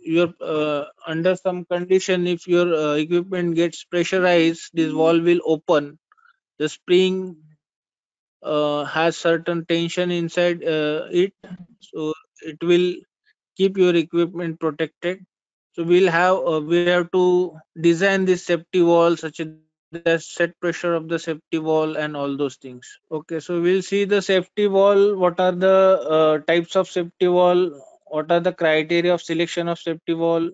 your under some condition, if your equipment gets pressurized, this valve will open. The spring has certain tension inside it, so it will keep your equipment protected. So we have to design this safety wall such as set pressure of the safety wall and all those things. Okay, so we'll see the safety wall. What are the types of safety wall? What are the criteria of selection of safety wall?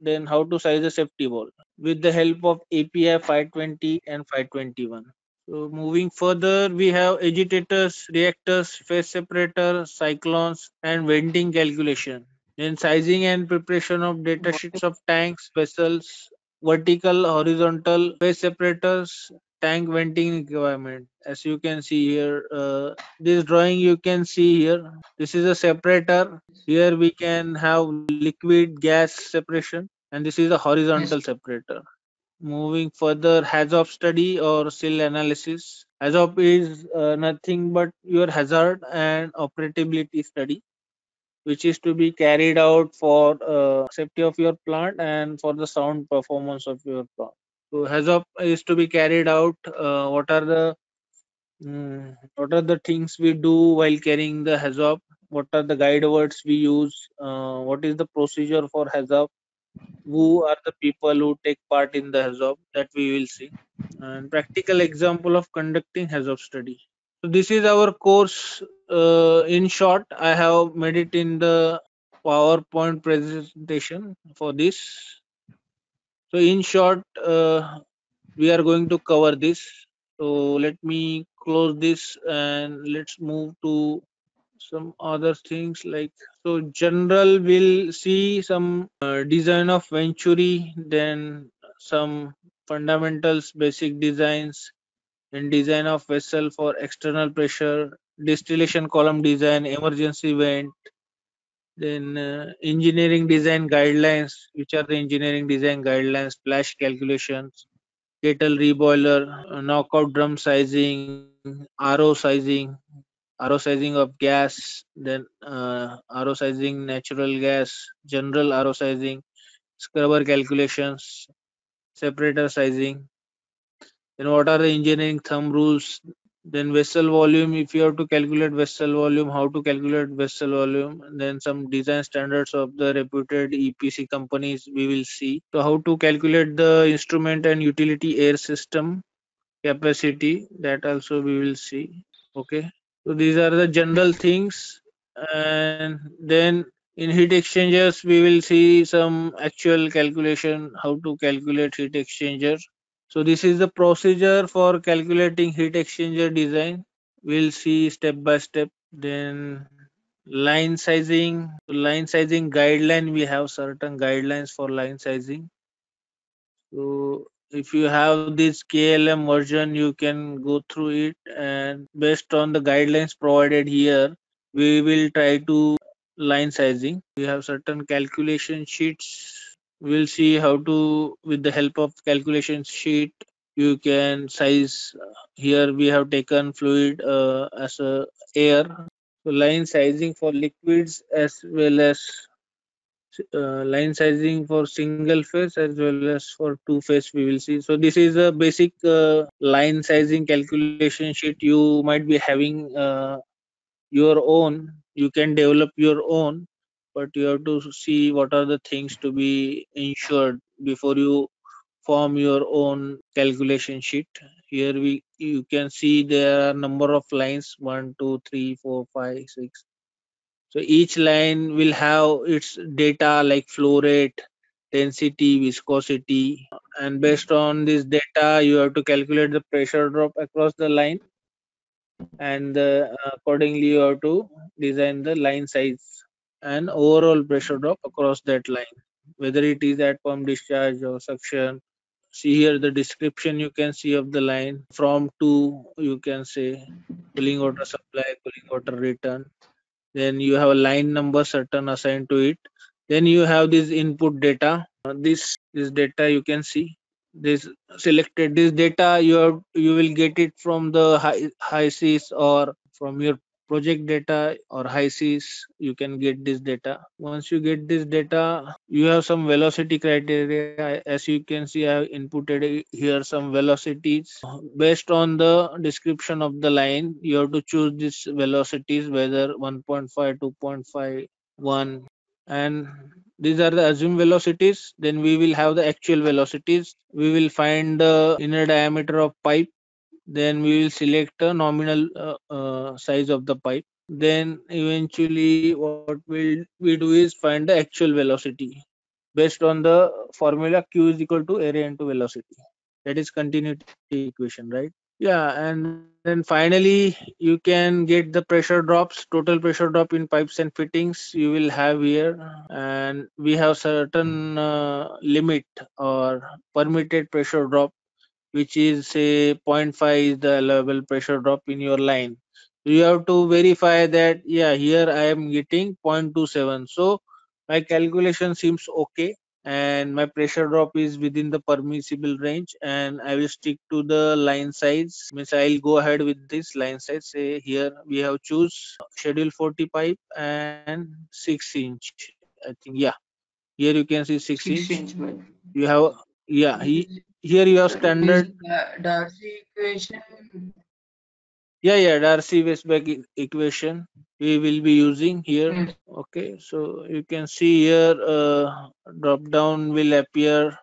Then how to size a safety wall with the help of API 520 and 521. So moving further, we have agitators, reactors, phase separator, cyclones, and venting calculation. Then sizing and preparation of data sheets of tanks, vessels, vertical, horizontal, phase separators, tank venting requirement. As you can see here, this drawing you can see here. This is a separator. Here we can have liquid gas separation, and this is a horizontal Yes. separator. Moving further, HAZOP study or SIL analysis. HAZOP is nothing but your hazard and operability study, which is to be carried out for safety of your plant and for the sound performance of your plant. So HAZOP is to be carried out. What are the things we do while carrying the HAZOP? What are the guide words we use? What is the procedure for HAZOP? Who are the people who take part in the HAZOP? That we will see. And practical example of conducting HAZOP study. So this is our course. In short, I have made it in the PowerPoint presentation for this. So in short, we are going to cover this. So let me close this and let's move to some other things like, so general will see some design of venturi, then some fundamentals, basic designs, then design of vessel for external pressure, distillation column design, emergency vent, then engineering design guidelines. Which are the engineering design guidelines? Flash calculations, kettle reboiler, knockout drum sizing, RO sizing of gas, then RO sizing natural gas, general RO sizing, scrubber calculations, separator sizing. Then what are the engineering thumb rules? Then vessel volume, if you have to calculate vessel volume, how to calculate vessel volume. And then some design standards of the reputed EPC companies we will see. So how to calculate the instrument and utility air system capacity, that also we will see. Okay. So these are the general things. And then in heat exchangers, we will see some actual calculation, how to calculate heat exchanger. So this is the procedure for calculating heat exchanger design. We'll see step by step. Then line sizing guideline. We have certain guidelines for line sizing. So if you have this KLM version, you can go through it, and based on the guidelines provided here, we will try to line sizing. We have certain calculation sheets. We'll see how to, with the help of calculation sheet, you can size. Here we have taken fluid as a air. So line sizing for liquids as well as line sizing for single phase as well as for two phase we will see. So this is a basic line sizing calculation sheet. You might be having your own, you can develop your own, but you have to see what are the things to be ensured before you form your own calculation sheet. Here we you can see there are number of lines, 1 2 3 4 5 6. So each line will have its data like flow rate, density, viscosity, and based on this data, you have to calculate the pressure drop across the line, and accordingly you have to design the line size and overall pressure drop across that line, whether it is at pump discharge or suction. See here the description you can see of the line from to, you can say cooling water supply, cooling water return. Then you have a line number certain assigned to it. Then you have this input data. This data you can see, this data you will get it from the high sys or from your project data or HICs, you can get this data. Once you get this data, you have some velocity criteria. As you can see, I have inputted here some velocities. Based on the description of the line, you have to choose these velocities, whether 1.5, 2.5, 1, and these are the assumed velocities. Then we will have the actual velocities. We will find the inner diameter of pipe. Then we will select a nominal size of the pipe. Then eventually what we do is find the actual velocity based on the formula Q is equal to area into velocity. That is continuity equation, right? Yeah, and then finally you can get the pressure drops, total pressure drop in pipes and fittings you will have here, and we have certain limit or permitted pressure drop, which is say zero point 0.5 is the allowable pressure drop in your line. You have to verify that, yeah, here I am getting 0.27. So my calculation seems okay and my pressure drop is within the permissible range, and I will stick to the line size. Means I'll go ahead with this line size. Say here we have choose schedule 40 pipe and 6 inch. I think, yeah. Here you can see 6 inch. 6 inch by You have, yeah, here you have standard. this Darcy equation. Yeah, Darcy-Weisbach equation we will be using here. Yes. Okay, so you can see here drop down will appear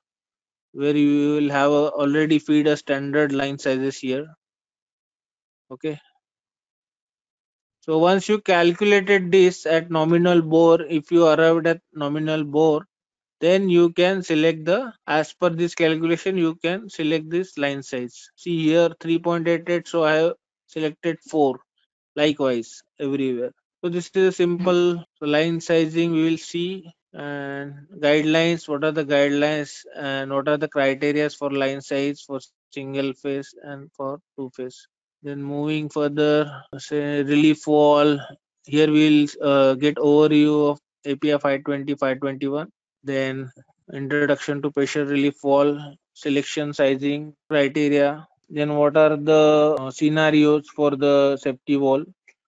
where you will have already feed a standard line sizes here. Okay, so once you calculated this at nominal bore, if you arrived at nominal bore, then you can select the, as per this calculation you can select this line size. See here 3.88, so I have selected 4. Likewise everywhere. So this is a simple, so line sizing we will see, and guidelines. What are the guidelines and what are the criteria for line size for single phase and for two phase? Then moving further, say relief wall. Here we'll get overview of API 520, 521. Then introduction to pressure relief wall, selection, sizing criteria. Then what are the scenarios for the safety wall?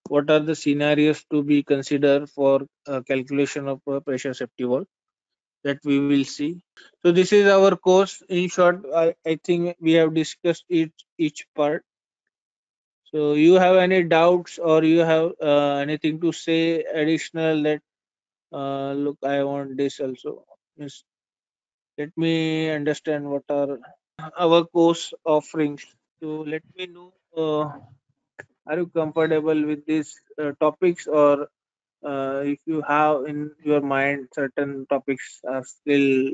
What are the scenarios to be considered for calculation of a pressure safety wall? That we will see. So this is our course. In short, I think we have discussed each part. So you have any doubts or you have anything to say additional that look, I want this also. Yes. Let me understand what are our course offerings. So let me know. Are you comfortable with these topics, or if you have in your mind certain topics are still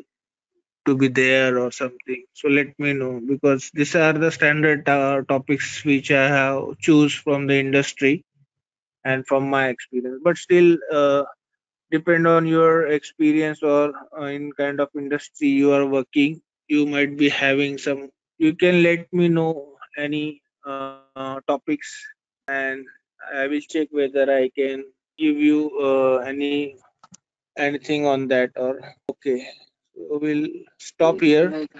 to be there or something? So let me know, because these are the standard topics which I have choose from the industry and from my experience. But still, depend on your experience or in kind of industry you are working, you might be having some. You can let me know any topics, and I will check whether I can give you anything on that or okay. So we'll stop Yes, here. like